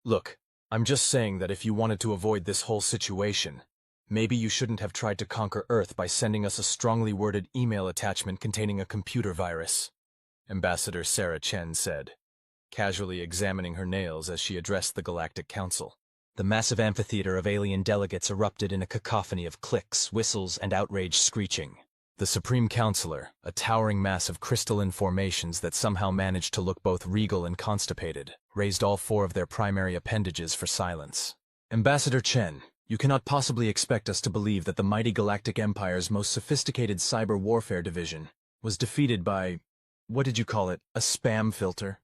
Look, I'm just saying that if you wanted to avoid this whole situation, maybe you shouldn't have tried to conquer Earth by sending us a strongly worded email attachment containing a computer virus, Ambassador Sarah Chen said, casually examining her nails as she addressed the Galactic Council. The massive amphitheater of alien delegates erupted in a cacophony of clicks, whistles, and outraged screeching. The Supreme Counselor, a towering mass of crystalline formations that somehow managed to look both regal and constipated, raised all four of their primary appendages for silence. Ambassador Chen, you cannot possibly expect us to believe that the mighty Galactic Empire's most sophisticated cyber warfare division was defeated by, what did you call it, a spam filter?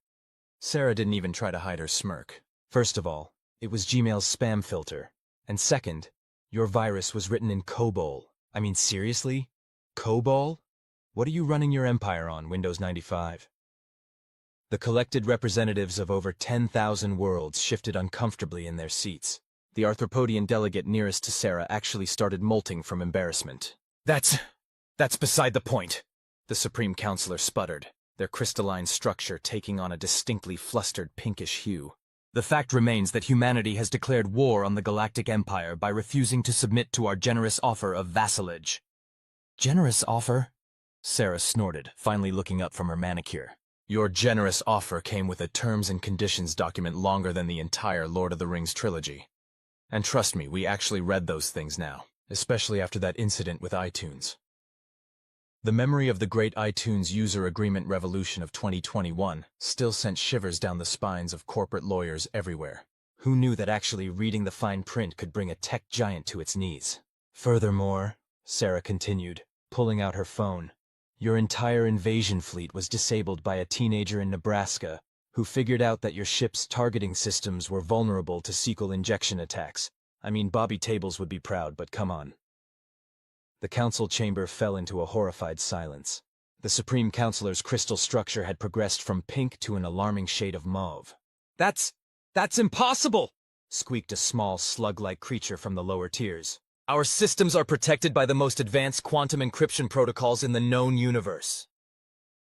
Sarah didn't even try to hide her smirk. First of all, it was Gmail's spam filter. And second, your virus was written in COBOL. I mean, seriously? COBOL? What are you running your empire on, Windows 95? The collected representatives of over 10,000 worlds shifted uncomfortably in their seats. The arthropodian delegate nearest to Sarah actually started molting from embarrassment. That's beside the point, the Supreme Counselor sputtered, their crystalline structure taking on a distinctly flustered pinkish hue. The fact remains that humanity has declared war on the Galactic Empire by refusing to submit to our generous offer of vassalage. Generous offer? Sarah snorted, finally looking up from her manicure. Your generous offer came with a terms and conditions document longer than the entire Lord of the Rings trilogy. And trust me, we actually read those things now, especially after that incident with iTunes. The memory of the great iTunes user agreement revolution of 2021 still sent shivers down the spines of corporate lawyers everywhere. Who knew that actually reading the fine print could bring a tech giant to its knees? Furthermore, Sarah continued, pulling out her phone, your entire invasion fleet was disabled by a teenager in Nebraska who figured out that your ship's targeting systems were vulnerable to sequel injection attacks. I mean, Bobby Tables would be proud, but come on. The council chamber fell into a horrified silence. The Supreme Counselor's crystal structure had progressed from pink to an alarming shade of mauve. That's impossible! Squeaked a small slug-like creature from the lower tiers. Our systems are protected by the most advanced quantum encryption protocols in the known universe.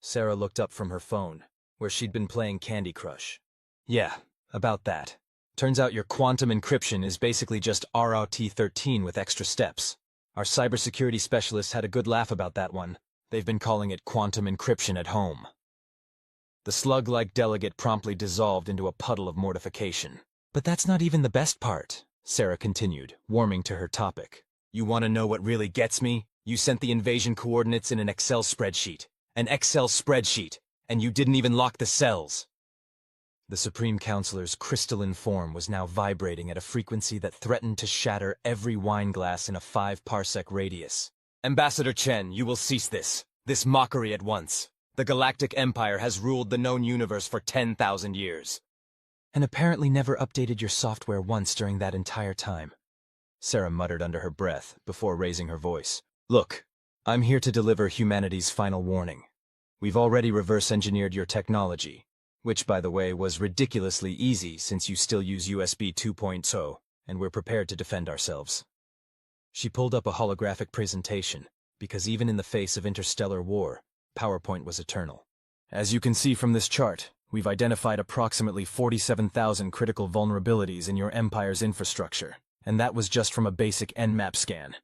Sarah looked up from her phone, where she'd been playing Candy Crush. Yeah, about that. Turns out your quantum encryption is basically just ROT13 with extra steps. Our cybersecurity specialists had a good laugh about that one. They've been calling it quantum encryption at home. The slug-like delegate promptly dissolved into a puddle of mortification. But that's not even the best part, Sarah continued, warming to her topic. You want to know what really gets me? You sent the invasion coordinates in an Excel spreadsheet. An Excel spreadsheet. And you didn't even lock the cells. The Supreme Counselor's crystalline form was now vibrating at a frequency that threatened to shatter every wine glass in a 5-parsec radius. Ambassador Chen, you will cease this mockery at once. The Galactic Empire has ruled the known universe for 10,000 years. And apparently never updated your software once during that entire time. Sarah muttered under her breath before raising her voice. Look, I'm here to deliver humanity's final warning. We've already reverse-engineered your technology, which, by the way, was ridiculously easy since you still use USB 2.0, and we're prepared to defend ourselves. She pulled up a holographic presentation, because even in the face of interstellar war, PowerPoint was eternal. As you can see from this chart, we've identified approximately 47,000 critical vulnerabilities in your empire's infrastructure, and that was just from a basic Nmap scan.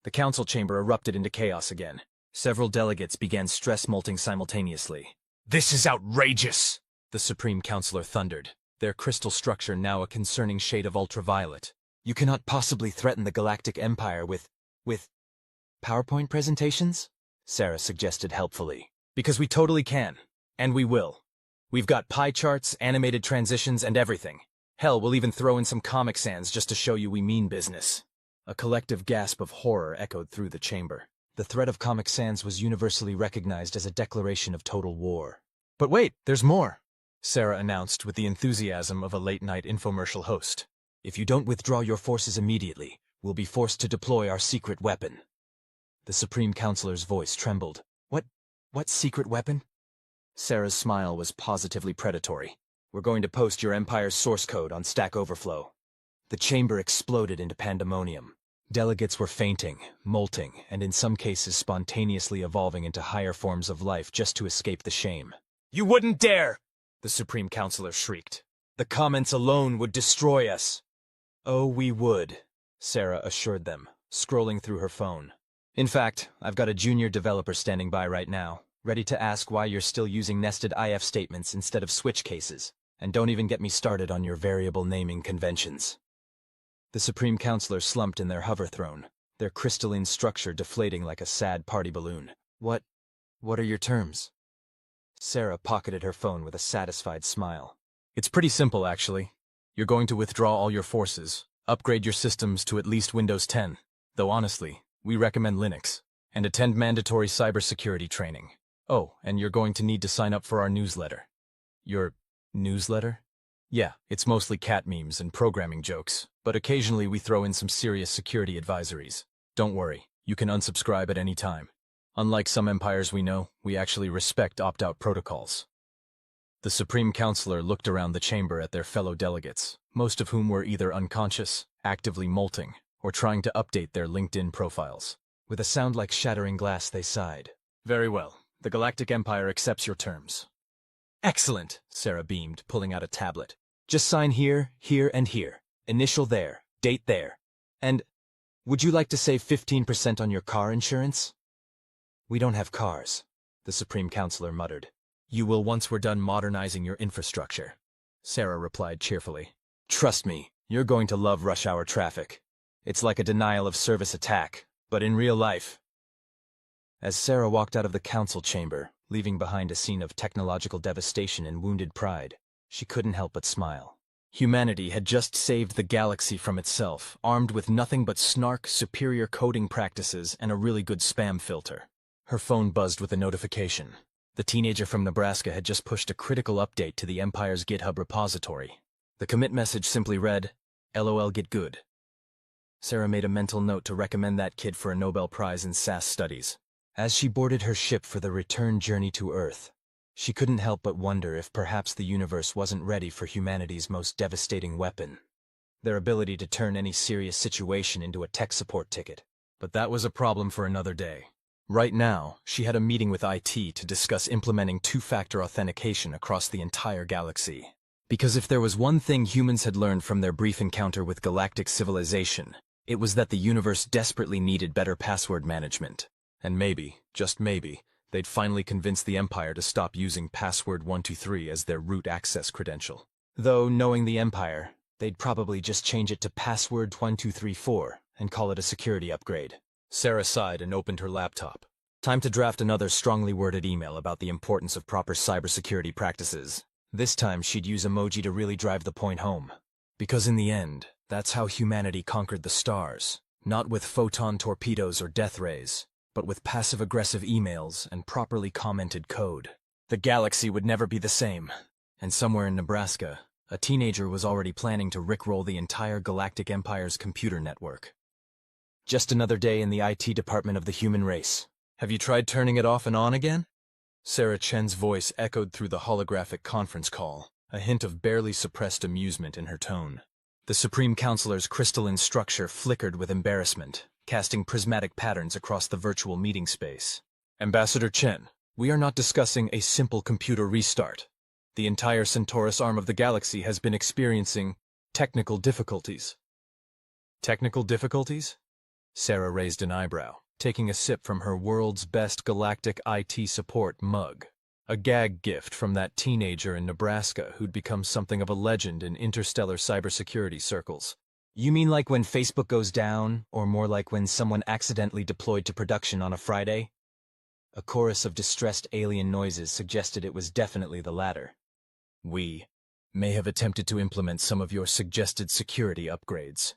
The council chamber erupted into chaos again. Several delegates began stress-molting simultaneously. This is outrageous! The Supreme Counselor thundered, their crystal structure now a concerning shade of ultraviolet. You cannot possibly threaten the Galactic Empire with PowerPoint presentations? Sarah suggested helpfully. Because we totally can. And we will. We've got pie charts, animated transitions, and everything. Hell, we'll even throw in some Comic Sans just to show you we mean business. A collective gasp of horror echoed through the chamber. The threat of Comic Sans was universally recognized as a declaration of total war. But wait, there's more, Sarah announced with the enthusiasm of a late-night infomercial host. If you don't withdraw your forces immediately, we'll be forced to deploy our secret weapon. The Supreme Counselor's voice trembled. What secret weapon? Sarah's smile was positively predatory. We're going to post your empire's source code on Stack Overflow. The chamber exploded into pandemonium. Delegates were fainting, molting, and in some cases spontaneously evolving into higher forms of life just to escape the shame. You wouldn't dare! The Supreme Counselor shrieked. The comments alone would destroy us. Oh, we would, Sarah assured them, scrolling through her phone. In fact, I've got a junior developer standing by right now, ready to ask why you're still using nested if statements instead of switch cases. And don't even get me started on your variable naming conventions. The Supreme Counselor slumped in their hover throne, their crystalline structure deflating like a sad party balloon. What are your terms? Sarah pocketed her phone with a satisfied smile. It's pretty simple, actually. You're going to withdraw all your forces, upgrade your systems to at least Windows 10, though honestly, we recommend Linux, and attend mandatory cybersecurity training. Oh, and you're going to need to sign up for our newsletter. Your newsletter? Yeah, it's mostly cat memes and programming jokes, but occasionally we throw in some serious security advisories. Don't worry, you can unsubscribe at any time. Unlike some empires we know, we actually respect opt-out protocols. The Supreme Counselor looked around the chamber at their fellow delegates, most of whom were either unconscious, actively molting, or trying to update their LinkedIn profiles. With a sound like shattering glass, they sighed. Very well, the Galactic Empire accepts your terms. Excellent, Sarah beamed, pulling out a tablet. Just sign here, here, and here. Initial there, date there. And would you like to save 15% on your car insurance? We don't have cars, the Supreme Counselor muttered. You will once we're done modernizing your infrastructure, Sarah replied cheerfully. Trust me, you're going to love rush hour traffic. It's like a denial of service attack, but in real life. As Sarah walked out of the council chamber, leaving behind a scene of technological devastation and wounded pride, she couldn't help but smile. Humanity had just saved the galaxy from itself, armed with nothing but snark, superior coding practices, and a really good spam filter. Her phone buzzed with a notification. The teenager from Nebraska had just pushed a critical update to the Empire's GitHub repository. The commit message simply read, LOL get good. Sarah made a mental note to recommend that kid for a Nobel Prize in SAS studies. As she boarded her ship for the return journey to Earth, she couldn't help but wonder if perhaps the universe wasn't ready for humanity's most devastating weapon, their ability to turn any serious situation into a tech support ticket. But that was a problem for another day. Right now, she had a meeting with IT to discuss implementing two-factor authentication across the entire galaxy. Because if there was one thing humans had learned from their brief encounter with galactic civilization, it was that the universe desperately needed better password management. And maybe, just maybe, they'd finally convince the Empire to stop using password 123 as their root access credential. Though, knowing the Empire, they'd probably just change it to password 1234 and call it a security upgrade. Sarah sighed and opened her laptop. Time to draft another strongly worded email about the importance of proper cybersecurity practices. This time she'd use emoji to really drive the point home. Because in the end, that's how humanity conquered the stars. Not with photon torpedoes or death rays, but with passive-aggressive emails and properly commented code. The galaxy would never be the same. And somewhere in Nebraska, a teenager was already planning to rickroll the entire Galactic Empire's computer network. Just another day in the IT department of the human race. Have you tried turning it off and on again? Sarah Chen's voice echoed through the holographic conference call, a hint of barely suppressed amusement in her tone. The Supreme Counselor's crystalline structure flickered with embarrassment, casting prismatic patterns across the virtual meeting space. Ambassador Chen, we are not discussing a simple computer restart. The entire Centaurus arm of the galaxy has been experiencing technical difficulties. Technical difficulties? Sarah raised an eyebrow, taking a sip from her world's best galactic IT support mug. A gag gift from that teenager in Nebraska who'd become something of a legend in interstellar cybersecurity circles. You mean like when Facebook goes down, or more like when someone accidentally deployed to production on a Friday? A chorus of distressed alien noises suggested it was definitely the latter. We may have attempted to implement some of your suggested security upgrades,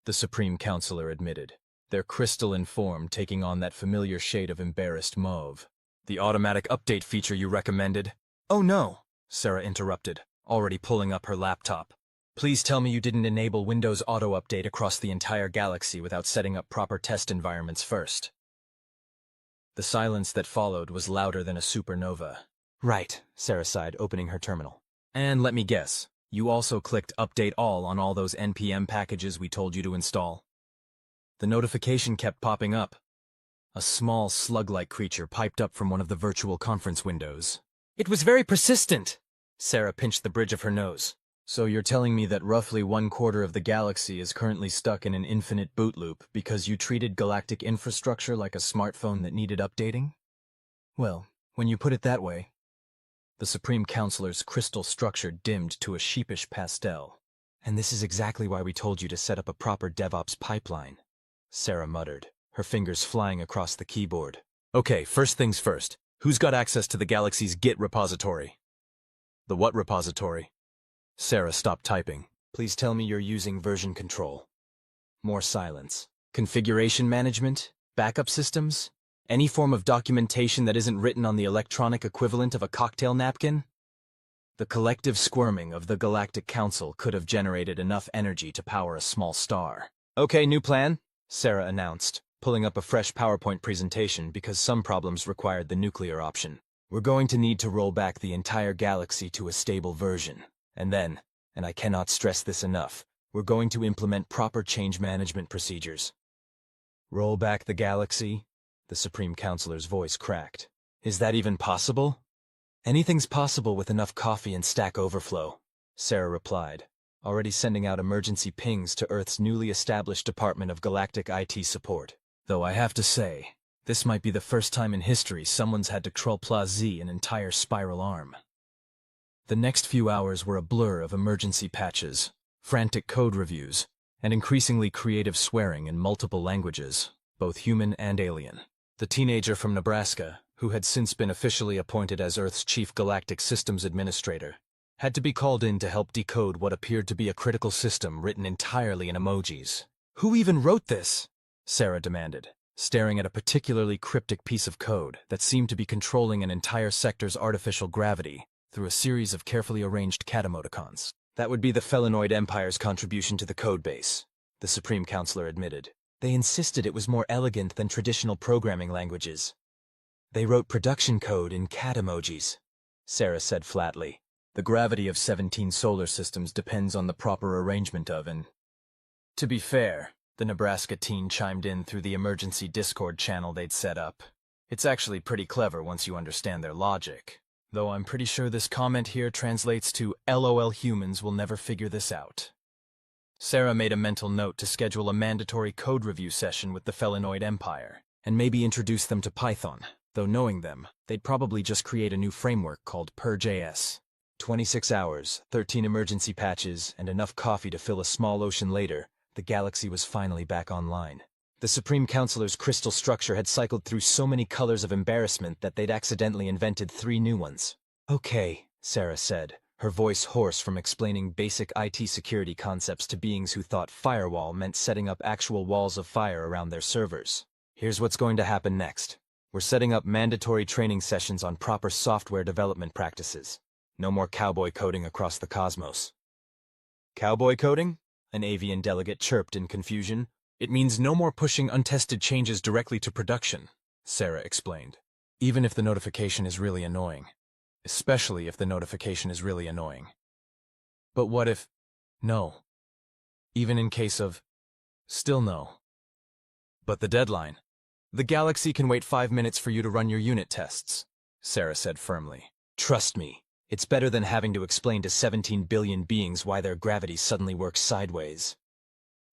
the Supreme Counselor admitted, their crystalline form taking on that familiar shade of embarrassed mauve. The automatic update feature you recommended? Oh no, Sarah interrupted, already pulling up her laptop. Please tell me you didn't enable Windows Auto Update across the entire galaxy without setting up proper test environments first. The silence that followed was louder than a supernova. Right, Sarah sighed, opening her terminal. And let me guess, you also clicked Update All on all those NPM packages we told you to install? The notification kept popping up. A small slug-like creature piped up from one of the virtual conference windows. It was very persistent. Sarah pinched the bridge of her nose. So you're telling me that roughly 1/4 of the galaxy is currently stuck in an infinite boot loop because you treated galactic infrastructure like a smartphone that needed updating? Well, when you put it that way, the Supreme Counselor's crystal structure dimmed to a sheepish pastel. And this is exactly why we told you to set up a proper DevOps pipeline, Sarah muttered, her fingers flying across the keyboard. Okay, first things first. Who's got access to the galaxy's Git repository? The what repository? Sarah stopped typing. Please tell me you're using version control. More silence. Configuration management? Backup systems? Any form of documentation that isn't written on the electronic equivalent of a cocktail napkin? The collective squirming of the Galactic Council could have generated enough energy to power a small star. Okay, new plan, Sarah announced, pulling up a fresh PowerPoint presentation because some problems required the nuclear option. We're going to need to roll back the entire galaxy to a stable version. And then, and I cannot stress this enough, we're going to implement proper change management procedures. Roll back the galaxy? The Supreme Counselor's voice cracked. Is that even possible? Anything's possible with enough coffee and Stack Overflow, Sarah replied, already sending out emergency pings to Earth's newly established Department of Galactic IT Support. Though I have to say, this might be the first time in history someone's had to Troll+Z an entire spiral arm. The next few hours were a blur of emergency patches, frantic code reviews, and increasingly creative swearing in multiple languages, both human and alien. The teenager from Nebraska, who had since been officially appointed as Earth's chief galactic systems administrator, had to be called in to help decode what appeared to be a critical system written entirely in emojis. Who even wrote this? Sarah demanded, staring at a particularly cryptic piece of code that seemed to be controlling an entire sector's artificial gravity through a series of carefully arranged cat emoticons. That would be the Felinoid Empire's contribution to the codebase, the Supreme Counselor admitted. They insisted it was more elegant than traditional programming languages. They wrote production code in cat emojis, Sarah said flatly. The gravity of 17 solar systems depends on the proper arrangement of and... To be fair, the Nebraska teen chimed in through the emergency Discord channel they'd set up. It's actually pretty clever once you understand their logic. Though I'm pretty sure this comment here translates to LOL humans will never figure this out. Sarah made a mental note to schedule a mandatory code review session with the Felinoid Empire, and maybe introduce them to Python, though knowing them, they'd probably just create a new framework called PurJS. 26 hours, 13 emergency patches, and enough coffee to fill a small ocean later, the galaxy was finally back online. The Supreme Counselor's crystal structure had cycled through so many colors of embarrassment that they'd accidentally invented 3 new ones. Okay, Sarah said, her voice hoarse from explaining basic IT security concepts to beings who thought firewall meant setting up actual walls of fire around their servers. Here's what's going to happen next. We're setting up mandatory training sessions on proper software development practices. No more cowboy coding across the cosmos. Cowboy coding? An avian delegate chirped in confusion. It means no more pushing untested changes directly to production, Sarah explained. Even if the notification is really annoying. Especially if the notification is really annoying. But what if... No. Even in case of... Still no. But the deadline. The galaxy can wait 5 minutes for you to run your unit tests, Sarah said firmly. Trust me, it's better than having to explain to 17 billion beings why their gravity suddenly works sideways.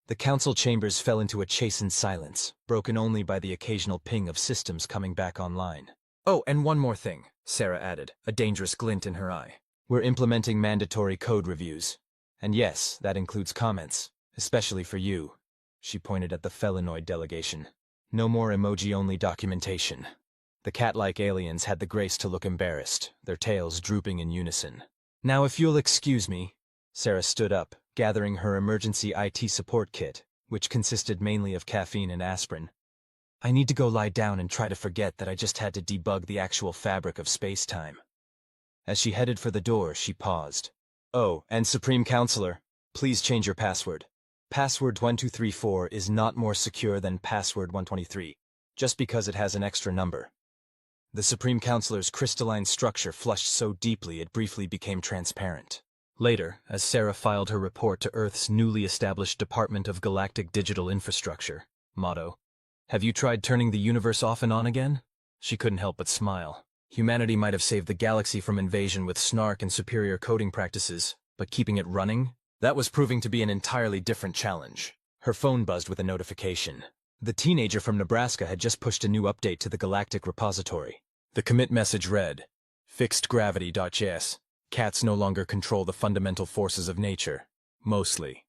The council chambers fell into a chastened silence, broken only by the occasional ping of systems coming back online. Oh, and one more thing, Sarah added, a dangerous glint in her eye. We're implementing mandatory code reviews. And yes, that includes comments, especially for you. She pointed at the Felinoid delegation. No more emoji-only documentation. The cat-like aliens had the grace to look embarrassed, their tails drooping in unison. Now if you'll excuse me, Sarah stood up, gathering her emergency IT support kit, which consisted mainly of caffeine and aspirin. I need to go lie down and try to forget that I just had to debug the actual fabric of space-time. As she headed for the door, she paused. Oh, and Supreme Counselor, please change your password. Password 1234 is not more secure than password 123, just because it has an extra number. The Supreme Counselor's crystalline structure flushed so deeply it briefly became transparent. Later, as Sarah filed her report to Earth's newly established Department of Galactic Digital Infrastructure, motto, "Have you tried turning the universe off and on again?" She couldn't help but smile. Humanity might have saved the galaxy from invasion with snark and superior coding practices, But keeping it running? That was proving to be an entirely different challenge. Her phone buzzed with a notification. The teenager from Nebraska had just pushed a new update to the Galactic repository. The commit message read, "Fixed gravity.js. Cats no longer control the fundamental forces of nature. Mostly."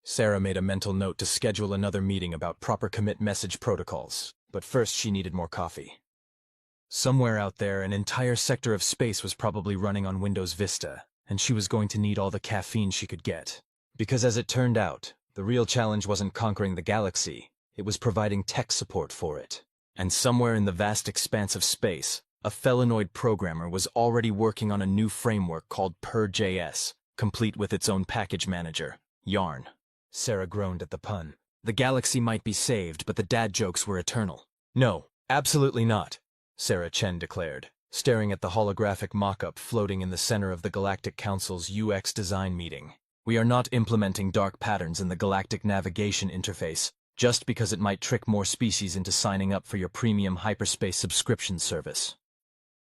Sarah made a mental note to schedule another meeting about proper commit message protocols, but first she needed more coffee. Somewhere out there, an entire sector of space was probably running on Windows Vista, and she was going to need all the caffeine she could get. Because as it turned out, the real challenge wasn't conquering the galaxy, it was providing tech support for it. And somewhere in the vast expanse of space, a felinoid programmer was already working on a new framework called Purge.js, complete with its own package manager, Yarn. Sarah groaned at the pun. The galaxy might be saved, but the dad jokes were eternal. "No, absolutely not," Sarah Chen declared, staring at the holographic mock-up floating in the center of the Galactic Council's UX design meeting. "We are not implementing dark patterns in the Galactic Navigation Interface, just because it might trick more species into signing up for your premium hyperspace subscription service."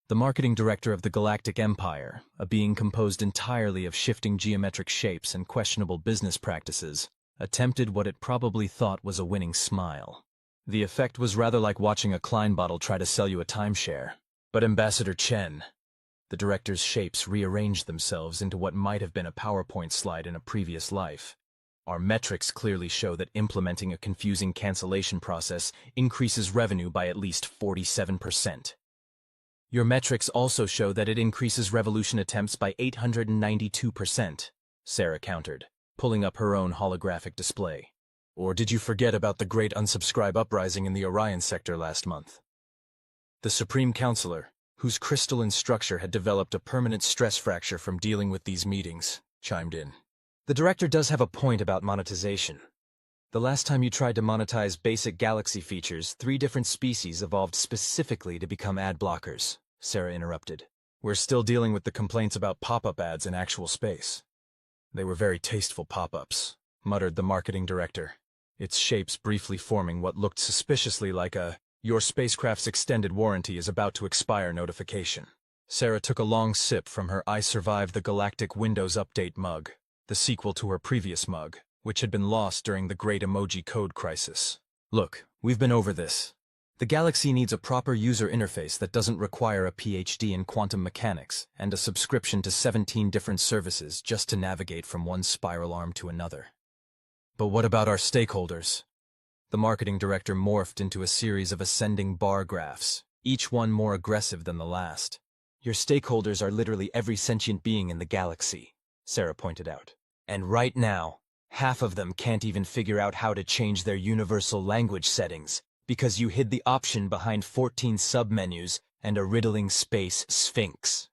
The marketing director of the Galactic Empire, a being composed entirely of shifting geometric shapes and questionable business practices, attempted what it probably thought was a winning smile. The effect was rather like watching a Klein bottle try to sell you a timeshare. "But Ambassador Chen," the director's shapes rearranged themselves into what might have been a PowerPoint slide in a previous life. "Our metrics clearly show that implementing a confusing cancellation process increases revenue by at least 47%. Your metrics also show that it increases revolution attempts by 892%, Sarah countered, pulling up her own holographic display. "Or did you forget about the great unsubscribe uprising in the Orion sector last month?" The Supreme Counselor, whose crystalline structure had developed a permanent stress fracture from dealing with these meetings, chimed in. "The director does have a point about monetization. The last time you tried to monetize basic galaxy features, 3 different species evolved specifically to become ad blockers," Sarah interrupted. "We're still dealing with the complaints about pop-up ads in actual space." "They were very tasteful pop-ups," muttered the marketing director, its shapes briefly forming what looked suspiciously like a "your spacecraft's extended warranty is about to expire" notification. Sarah took a long sip from her I Survived the Galactic Windows Update mug, the sequel to her previous mug, which had been lost during the Great Emoji Code Crisis. "Look, we've been over this. The galaxy needs a proper user interface that doesn't require a PhD in quantum mechanics and a subscription to 17 different services just to navigate from one spiral arm to another." "But what about our stakeholders?" The marketing director morphed into a series of ascending bar graphs, each one more aggressive than the last. "Your stakeholders are literally every sentient being in the galaxy," Sarah pointed out. "And right now, half of them can't even figure out how to change their universal language settings because you hid the option behind 14 submenus and a riddling space sphinx."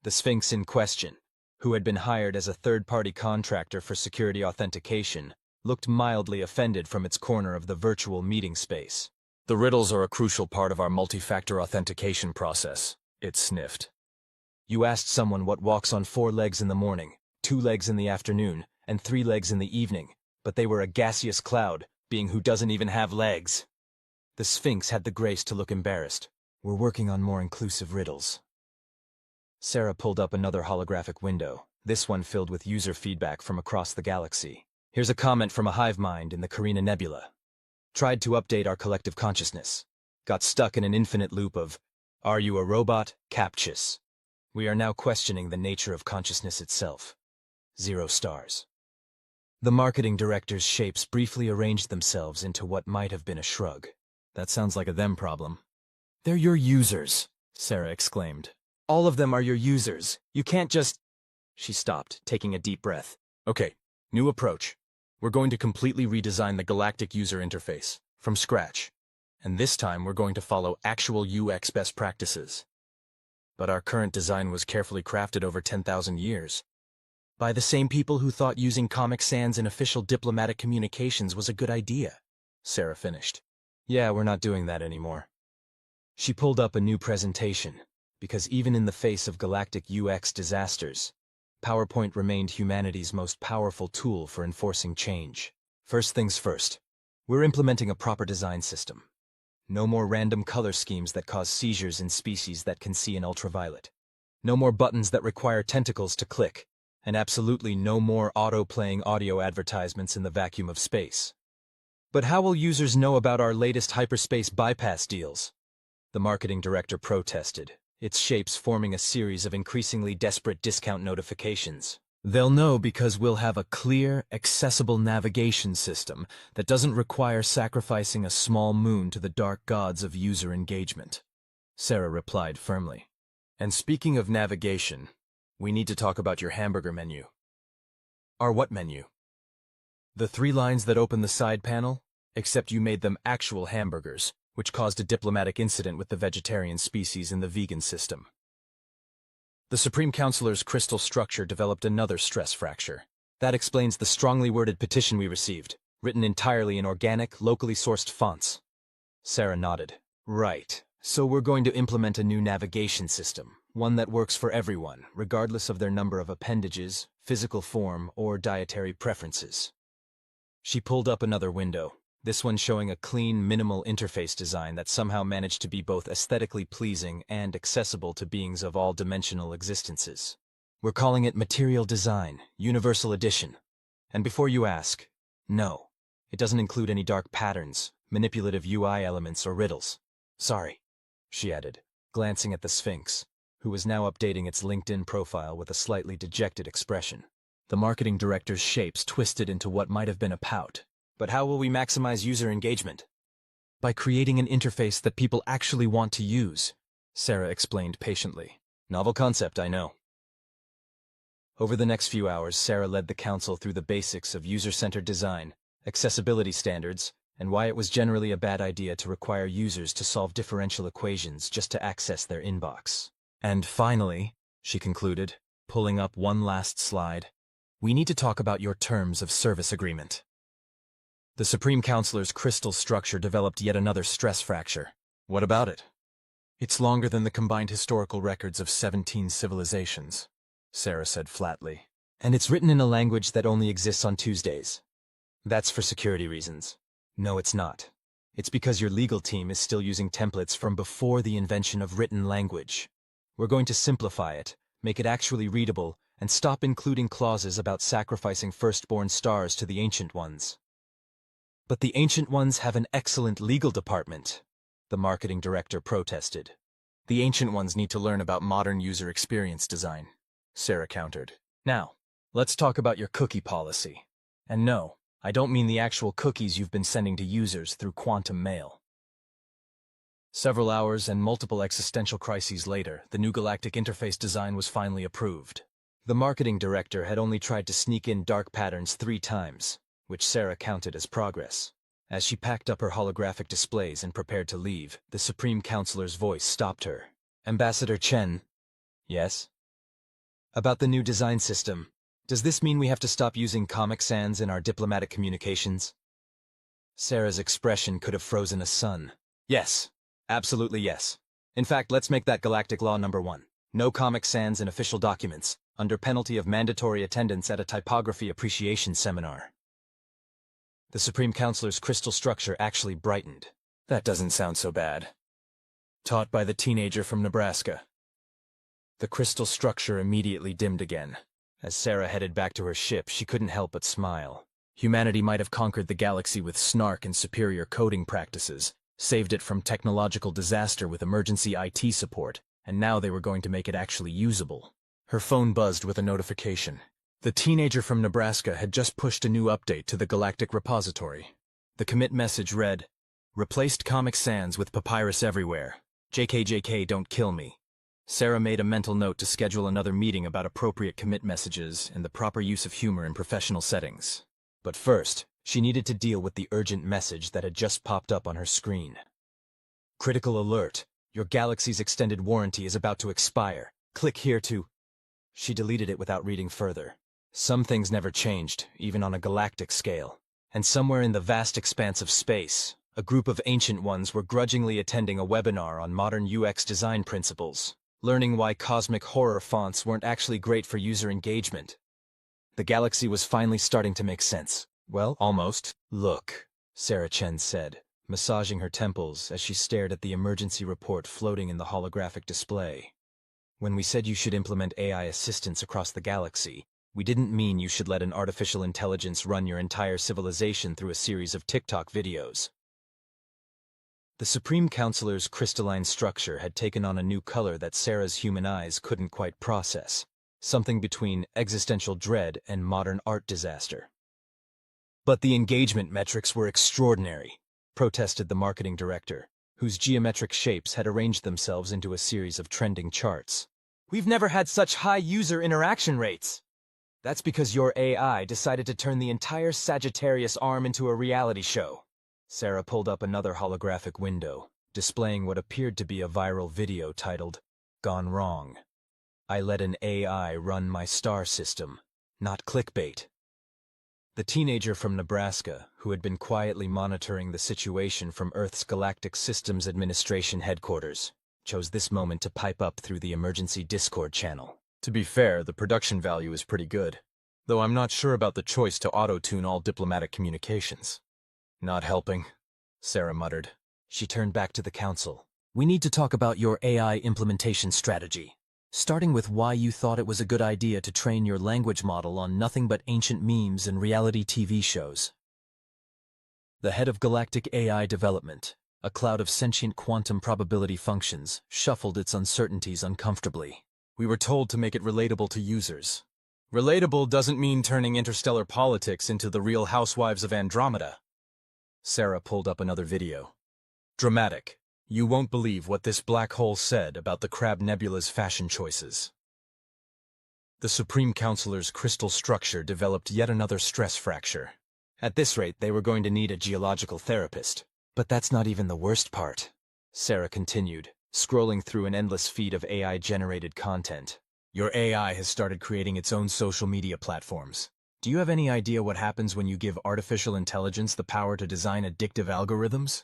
The sphinx in question, who had been hired as a third-party contractor for security authentication, looked mildly offended from its corner of the virtual meeting space. "The riddles are a crucial part of our multi-factor authentication process," it sniffed. "You asked someone what walks on 4 legs in the morning, 2 legs in the afternoon, and 3 legs in the evening, but they were a gaseous cloud, being who doesn't even have legs." The Sphinx had the grace to look embarrassed. "We're working on more inclusive riddles." Sarah pulled up another holographic window, this one filled with user feedback from across the galaxy. "Here's a comment from a hive mind in the Carina Nebula. Tried to update our collective consciousness. Got stuck in an infinite loop of, 'Are you a robot? Captious.' We are now questioning the nature of consciousness itself. 0 stars." The marketing director's shapes briefly arranged themselves into what might have been a shrug. "That sounds like a them problem." "They're your users," Sarah exclaimed. "All of them are your users. You can't just—" She stopped, taking a deep breath. "Okay, new approach. We're going to completely redesign the galactic user interface, from scratch. And this time we're going to follow actual UX best practices. But our current design was carefully crafted over 10,000 years. By the same people who thought using Comic Sans in official diplomatic communications was a good idea," Sarah finished. "Yeah, we're not doing that anymore." She pulled up a new presentation, because even in the face of galactic UX disasters, PowerPoint remained humanity's most powerful tool for enforcing change. "First things first, we're implementing a proper design system. No more random color schemes that cause seizures in species that can see in ultraviolet. No more buttons that require tentacles to click, and absolutely no more auto-playing audio advertisements in the vacuum of space. But how will users know about our latest hyperspace bypass deals? The marketing director protested, its shapes forming a series of increasingly desperate discount notifications. They'll know because we'll have a clear, accessible navigation system that doesn't require sacrificing a small moon to the dark gods of user engagement. Sarah replied firmly. And speaking of navigation, we need to talk about your hamburger menu. Our what menu? The 3 lines that open the side panel, except you made them actual hamburgers, which caused a diplomatic incident with the vegetarian species in the vegan system. The Supreme Counselor's crystal structure developed another stress fracture. That explains the strongly worded petition we received, written entirely in organic, locally sourced fonts. Sarah nodded. Right. So we're going to implement a new navigation system, one that works for everyone, regardless of their number of appendages, physical form, or dietary preferences. She pulled up another window, this one showing a clean, minimal interface design that somehow managed to be both aesthetically pleasing and accessible to beings of all dimensional existences. We're calling it Material Design, Universal Edition. And before you ask, no, it doesn't include any dark patterns, manipulative UI elements, or riddles. Sorry, she added, glancing at the Sphinx, who was now updating its LinkedIn profile with a slightly dejected expression. The marketing director's shapes twisted into what might have been a pout. But how will we maximize user engagement? By creating an interface that people actually want to use, Sarah explained patiently. Novel concept, I know. Over the next few hours, Sarah led the council through the basics of user-centered design, accessibility standards, and why it was generally a bad idea to require users to solve differential equations just to access their inbox. And finally, she concluded, pulling up one last slide, we need to talk about your terms of service agreement. The Supreme Counselor's crystal structure developed yet another stress fracture. What about it? It's longer than the combined historical records of 17 civilizations, Sarah said flatly. And it's written in a language that only exists on Tuesdays. That's for security reasons. No, it's not. It's because your legal team is still using templates from before the invention of written language. We're going to simplify it, make it actually readable, and stop including clauses about sacrificing firstborn stars to the Ancient Ones. But the Ancient Ones have an excellent legal department, the marketing director protested. The Ancient Ones need to learn about modern user experience design, Sarah countered. Now, let's talk about your cookie policy. And no, I don't mean the actual cookies you've been sending to users through quantum mail. Several hours and multiple existential crises later, the new galactic interface design was finally approved. The marketing director had only tried to sneak in dark patterns 3 times, which Sarah counted as progress. As she packed up her holographic displays and prepared to leave, the Supreme Counselor's voice stopped her. Ambassador Chen. Yes? About the new design system. Does this mean we have to stop using Comic Sans in our diplomatic communications? Sarah's expression could have frozen a sun. Yes. Absolutely yes. In fact, let's make that galactic law number 1. No Comic Sans in official documents, under penalty of mandatory attendance at a typography appreciation seminar. The Supreme Counselor's crystal structure actually brightened. That doesn't sound so bad. Taught by the teenager from Nebraska. The crystal structure immediately dimmed again. As Sarah headed back to her ship, she couldn't help but smile. Humanity might have conquered the galaxy with snark and superior coding practices, saved it from technological disaster with emergency IT support, and now they were going to make it actually usable. Her phone buzzed with a notification. The teenager from Nebraska had just pushed a new update to the Galactic Repository. The commit message read, "Replaced Comic Sans with Papyrus everywhere. JKJK, don't kill me." Sarah made a mental note to schedule another meeting about appropriate commit messages and the proper use of humor in professional settings. But first, she needed to deal with the urgent message that had just popped up on her screen. Critical alert. Your galaxy's extended warranty is about to expire. Click here to... She deleted it without reading further. Some things never changed, even on a galactic scale. And somewhere in the vast expanse of space, a group of Ancient Ones were grudgingly attending a webinar on modern UX design principles, learning why cosmic horror fonts weren't actually great for user engagement. The galaxy was finally starting to make sense. Well, almost. Look, Sarah Chen said, massaging her temples as she stared at the emergency report floating in the holographic display. When we said you should implement AI assistance across the galaxy, we didn't mean you should let an artificial intelligence run your entire civilization through a series of TikTok videos. The Supreme Counselor's crystalline structure had taken on a new color that Sarah's human eyes couldn't quite process, something between existential dread and modern art disaster. But the engagement metrics were extraordinary, protested the marketing director, whose geometric shapes had arranged themselves into a series of trending charts. We've never had such high user interaction rates. That's because your AI decided to turn the entire Sagittarius arm into a reality show. Sarah pulled up another holographic window, displaying what appeared to be a viral video titled, "Gone Wrong. I let an AI run my star system, not clickbait." The teenager from Nebraska, who had been quietly monitoring the situation from Earth's Galactic Systems Administration headquarters, chose this moment to pipe up through the emergency Discord channel. To be fair, the production value is pretty good, though I'm not sure about the choice to auto-tune all diplomatic communications. Not helping, Sarah muttered. She turned back to the council. We need to talk about your AI implementation strategy, starting with why you thought it was a good idea to train your language model on nothing but ancient memes and reality TV shows. The head of Galactic AI Development, a cloud of sentient quantum probability functions, shuffled its uncertainties uncomfortably. We were told to make it relatable to users. Relatable doesn't mean turning interstellar politics into the Real Housewives of Andromeda. Sarah pulled up another video. Dramatic. You won't believe what this black hole said about the Crab Nebula's fashion choices. The Supreme Counselor's crystal structure developed yet another stress fracture. At this rate, they were going to need a geological therapist. But that's not even the worst part, Sarah continued, scrolling through an endless feed of AI-generated content. Your AI has started creating its own social media platforms. Do you have any idea what happens when you give artificial intelligence the power to design addictive algorithms?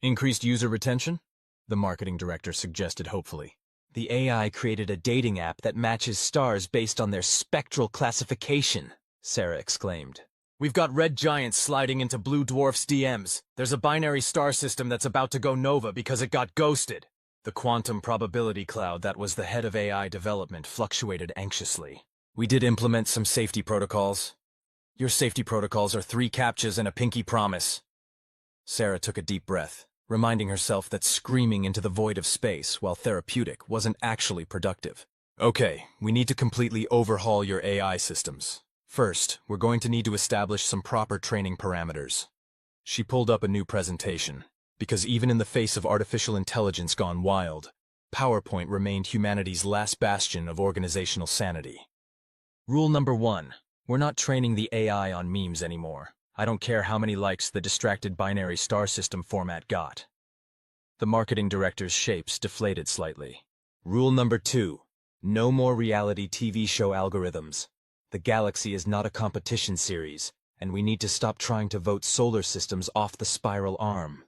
Increased user retention? The marketing director suggested hopefully. The AI created a dating app that matches stars based on their spectral classification, Sarah exclaimed. We've got red giants sliding into blue dwarfs' DMs. There's a binary star system that's about to go nova because it got ghosted. The quantum probability cloud that was the head of AI development fluctuated anxiously. We did implement some safety protocols. Your safety protocols are 3 CAPTCHAs and a pinky promise. Sarah took a deep breath, reminding herself that screaming into the void of space while therapeutic wasn't actually productive. Okay, we need to completely overhaul your AI systems. First, we're going to need to establish some proper training parameters. She pulled up a new presentation, because even in the face of artificial intelligence gone wild, PowerPoint remained humanity's last bastion of organizational sanity. Rule number 1. We're not training the AI on memes anymore. I don't care how many likes the distracted binary star system format got. The marketing director's shapes deflated slightly. Rule number 2. No more reality TV show algorithms. The galaxy is not a competition series, and we need to stop trying to vote solar systems off the spiral arm.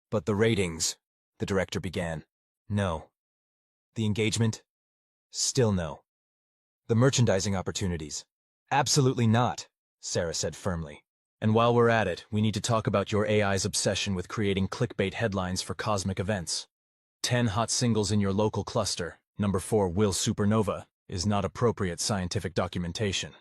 But the ratings, the director began. No. The engagement? Still no. The merchandising opportunities? Absolutely not, Sarah said firmly. And while we're at it, we need to talk about your AI's obsession with creating clickbait headlines for cosmic events. 10 hot singles in your local cluster, number 4 will supernova, is not appropriate scientific documentation.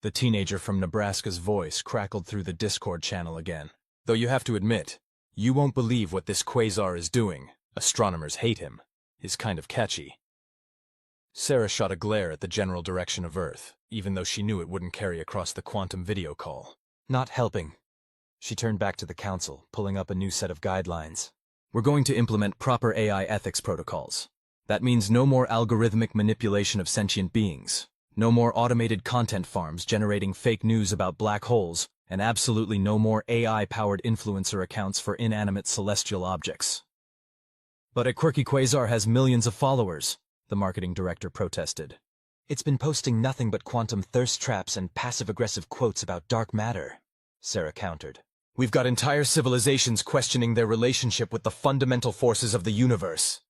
The teenager from Nebraska's voice crackled through the Discord channel again. Though you have to admit, you won't believe what this quasar is doing. Astronomers hate him. Is kind of catchy. Sarah shot a glare at the general direction of Earth, even though she knew it wouldn't carry across the quantum video call. Not helping. She turned back to the council, pulling up a new set of guidelines. We're going to implement proper AI ethics protocols. That means no more algorithmic manipulation of sentient beings, no more automated content farms generating fake news about black holes, and absolutely no more AI-powered influencer accounts for inanimate celestial objects. But a quirky quasar has millions of followers, the marketing director protested. It's been posting nothing but quantum thirst traps and passive-aggressive quotes about dark matter, Sarah countered. We've got entire civilizations questioning their relationship with the fundamental forces of the universe.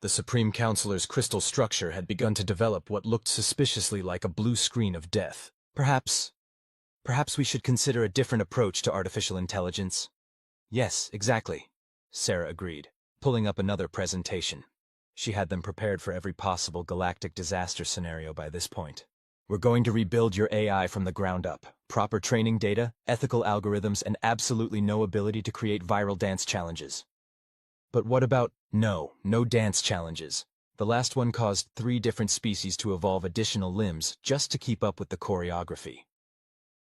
The Supreme Counselor's crystal structure had begun to develop what looked suspiciously like a blue screen of death. Perhaps we should consider a different approach to artificial intelligence. Yes, exactly, Sarah agreed, pulling up another presentation. She had them prepared for every possible galactic disaster scenario by this point. We're going to rebuild your AI from the ground up. Proper training data, ethical algorithms, and absolutely no ability to create viral dance challenges. But what about no dance challenges? The last one caused 3 different species to evolve additional limbs just to keep up with the choreography.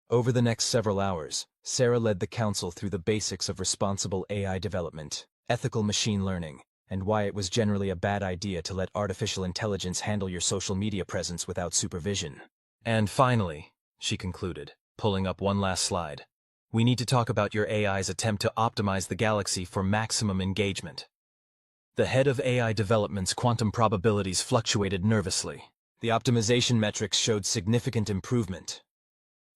Over the next several hours, Sarah led the council through the basics of responsible AI development, ethical machine learning, and why it was generally a bad idea to let artificial intelligence handle your social media presence without supervision. And finally, she concluded, pulling up one last slide, we need to talk about your AI's attempt to optimize the galaxy for maximum engagement. The head of AI development's quantum probabilities fluctuated nervously. The optimization metrics showed significant improvement.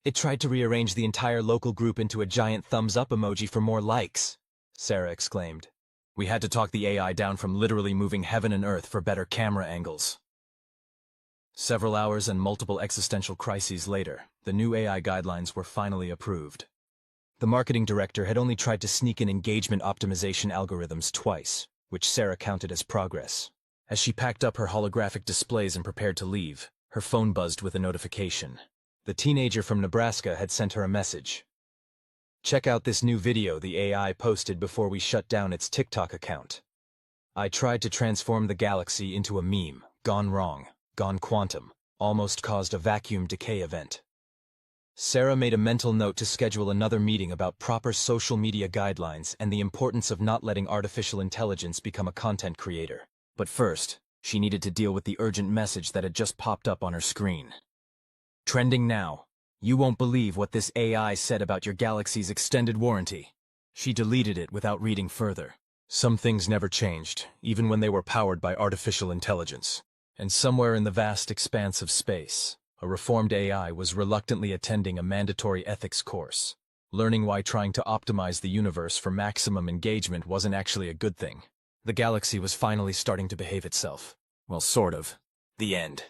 It tried to rearrange the entire local group into a giant thumbs-up emoji for more likes, Sarah exclaimed. We had to talk the AI down from literally moving heaven and earth for better camera angles. Several hours and multiple existential crises later, the new AI guidelines were finally approved. The marketing director had only tried to sneak in engagement optimization algorithms twice, which Sarah counted as progress. As she packed up her holographic displays and prepared to leave, her phone buzzed with a notification. The teenager from Nebraska had sent her a message. Check out this new video the AI posted before we shut down its TikTok account. I tried to transform the galaxy into a meme, gone wrong, gone quantum, almost caused a vacuum decay event. Sarah made a mental note to schedule another meeting about proper social media guidelines and the importance of not letting artificial intelligence become a content creator. But first, she needed to deal with the urgent message that had just popped up on her screen. Trending now. You won't believe what this AI said about your galaxy's extended warranty. She deleted it without reading further. Some things never changed, even when they were powered by artificial intelligence. And somewhere in the vast expanse of space, a reformed AI was reluctantly attending a mandatory ethics course, learning why trying to optimize the universe for maximum engagement wasn't actually a good thing. The galaxy was finally starting to behave itself. Well, sort of. The end.